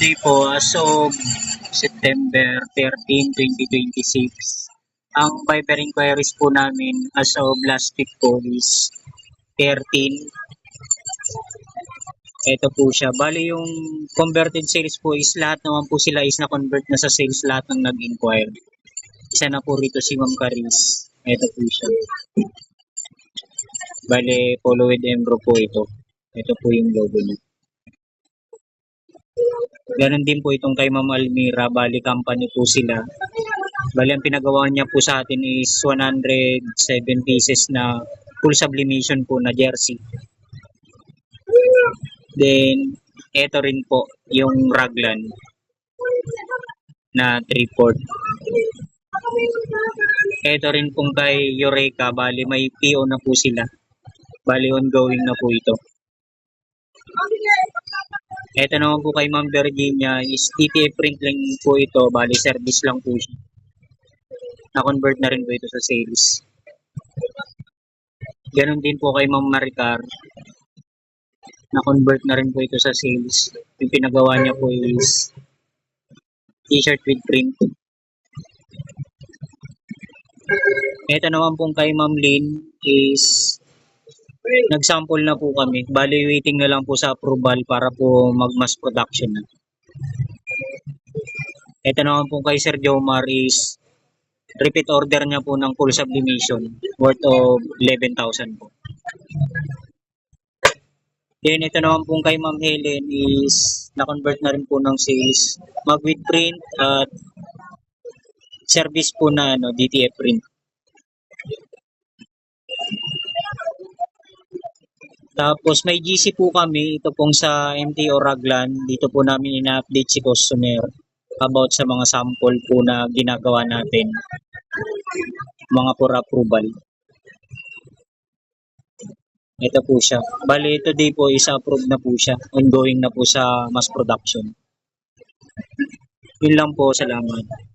today po as of September 13, 2026. Ang Viber inquiries po namin as of last week po is 13. Ito po siya. Bali yung converted sales po is lahat naman po sila is na-convert na sa sales lahat ng nag-inquire. Isa na po rito si Ma'am Caris. Ito po siya. Bali, Follow with Embro po ito. Ito po yung logo niya. Ganon din po itong kay Ma'am Almira. Bali, company po sila. Bali, ang pinagawa niya po sa atin is 107 pieces na full sublimation po na jersey. Then, ito rin po yung raglan na 3/4. Ito rin pong kay Eureka. Bali, may PO na po sila. Bali, ongoing na po ito. Ito naman po kay Ma'am Virginia is TTF print lang po ito. Bali, service lang po siya. Na-convert na rin po ito sa sales. Ganon din po kay Ma'am Maricar. Na-convert na rin po ito sa sales. Yung pinagawa niya po is t-shirt with print. Ito naman pong kay Ma'am Lynn is nag-sample na po kami. Bali, waiting na lang po sa approval para po mag-mass production na. Ito naman po kay Sir Jomar is repeat order niya po ng full sublimation worth of 11,000 po. Then ito naman po kay Ma'am Helen is na-convert na rin po ng sales. Mag-with print at service po na DTF print. Tapos may GC po kami, ito pong sa MTO Raglan. Dito po namin ina-update si customer about sa mga sample po na ginagawa natin. Mga for approval. Ito po siya. Bali, today po is approved na po siya. Ongoing na po sa mass production. Yun lang po, salamat.